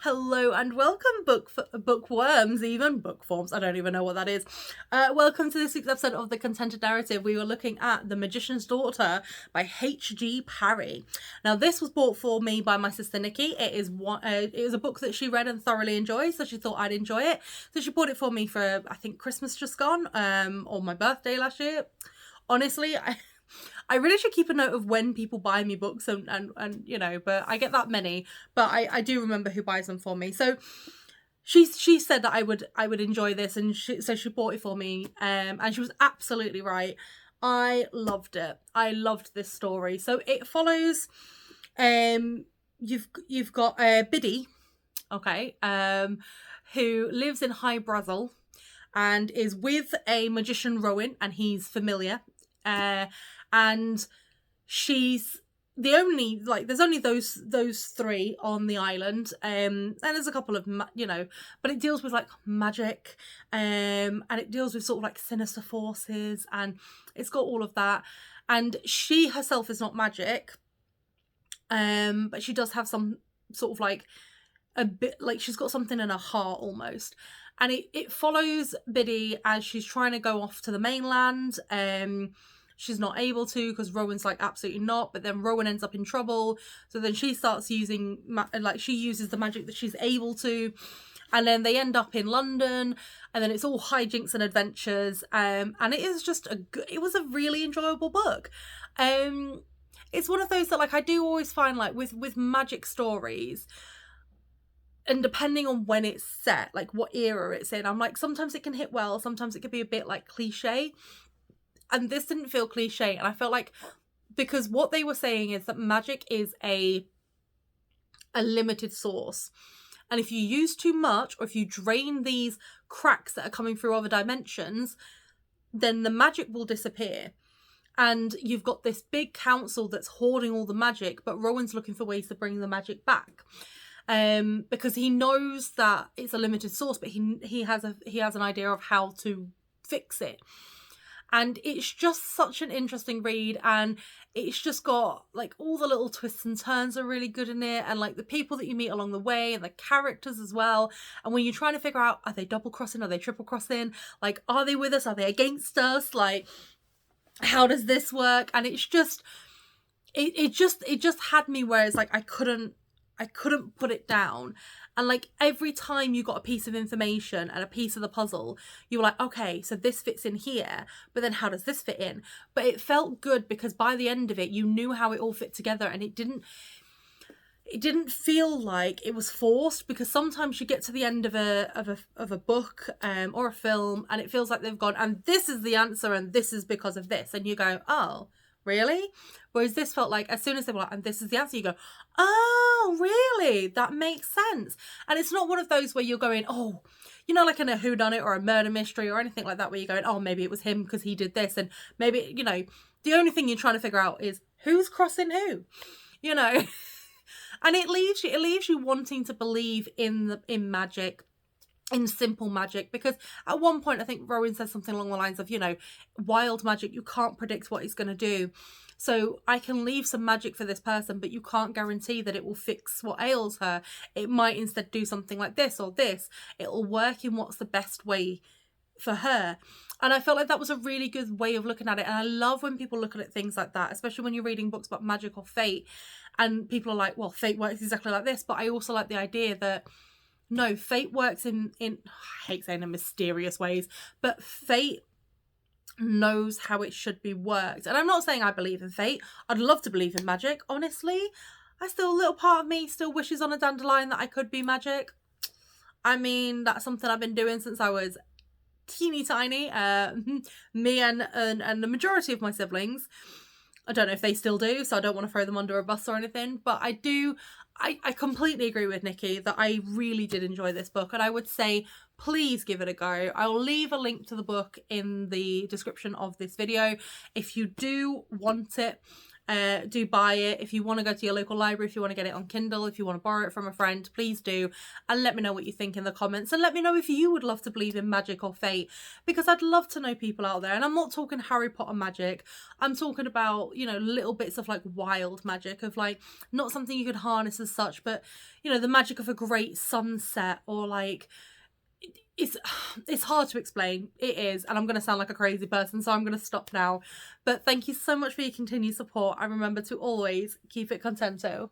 Hello and welcome, bookworms, even bookforms. I don't even know what that is. Welcome to this week's episode of The Contented Narrative. We were looking at The Magician's Daughter by H.G.Parry. Now, this was bought for me by my sister Nikki. It was a book that she read and thoroughly enjoyed, so she thought I'd enjoy it. So she bought it for me for, I think, Christmas just gone, or my birthday last year. Honestly, I really should keep a note of when people buy me books and you know, but I get that many, but I do remember who buys them for me. So she said that I would enjoy this, and so she bought it for me, and she was absolutely right. I loved it. I loved this story. So it follows, you've got Biddy, okay, who lives in High Brazel and is with a magician Rowan, and he's familiar. And she's the only, like, there's only those three on the island, and there's a couple of but it deals with like magic, and it deals with sort of like sinister forces, and it's got all of that. And she herself is not magic, but she does have some sort of like a bit, like she's got something in her heart almost. And it follows Biddy as she's trying to go off to the mainland. She's not able to because Rowan's like absolutely not, but then Rowan ends up in trouble. So then she starts using, she uses the magic that she's able to. And then they end up in London, and then it's all hijinks and adventures. And it is just it was a really enjoyable book. It's one of those that, like, I do always find, like, with magic stories, and depending on when it's set, like what era it's in, I'm like, sometimes it can hit well, sometimes it could be a bit like cliche. And this didn't feel cliche, and I felt like, because what they were saying is that magic is a limited source. And if you use too much, or if you drain these cracks that are coming through other dimensions, then the magic will disappear. And you've got this big council that's hoarding all the magic, but Rowan's looking for ways to bring the magic back. Because he knows that it's a limited source, but he has an idea of how to fix it. And it's just such an interesting read, and it's just got, like, all the little twists and turns are really good in it, and like the people that you meet along the way, and the characters as well. And when you're trying to figure out, are they double crossing, are they triple crossing, like, are they with us, are they against us, like, how does this work? And it's just it just had me where it's like I couldn't put it down. And like every time you got a piece of information and a piece of the puzzle, you were like, okay, so this fits in here, but then how does this fit in? But it felt good because by the end of it, you knew how it all fit together, and it didn't feel like it was forced, because sometimes you get to the end of a book or a film, and it feels like they've gone, and this is the answer, and this is because of this, and you go, oh, really? Whereas this felt like, as soon as they were like, and this is the answer, you go, oh, really? That makes sense. And it's not one of those where you're going, oh, you know, like in a whodunit or a murder mystery or anything like that, where you're going, oh, maybe it was him because he did this, and maybe, you know, the only thing you're trying to figure out is who's crossing who, you know. And it leaves you wanting to believe in magic, in simple magic, because at one point I think Rowan says something along the lines of, you know, wild magic, you can't predict what it's going to do. So I can leave some magic for this person, but you can't guarantee that it will fix what ails her. It might instead do something like this or this. It'll work in what's the best way for her. And I felt like that was a really good way of looking at it. And I love when people look at things like that, especially when you're reading books about magic or fate, and people are like, well, fate works exactly like this. But I also like the idea that, no, fate works in I hate saying in mysterious ways, but fate knows how it should be worked. And I'm not saying I believe in fate. I'd love to believe in magic, honestly. A little part of me still wishes on a dandelion that I could be magic. I mean, that's something I've been doing since I was teeny tiny. Me and the majority of my siblings. I don't know if they still do, so I don't want to throw them under a bus or anything, but I do. I completely agree with Nikki that I really did enjoy this book, and I would say please give it a go. I'll leave a link to the book in the description of this video if you do want it. do buy it. If you want to go to your local library, if you want to get it on Kindle, if you want to borrow it from a friend, please do. And let me know what you think in the comments. And let me know if you would love to believe in magic or fate, because I'd love to know people out there. And I'm not talking Harry Potter magic. I'm talking about, you know, little bits of like wild magic, of like not something you could harness as such, but, you know, the magic of a great sunset, or like, it's hard to explain. It is, and I'm going to sound like a crazy person, so I'm going to stop now. But thank you so much for your continued support, and remember to always keep it contento.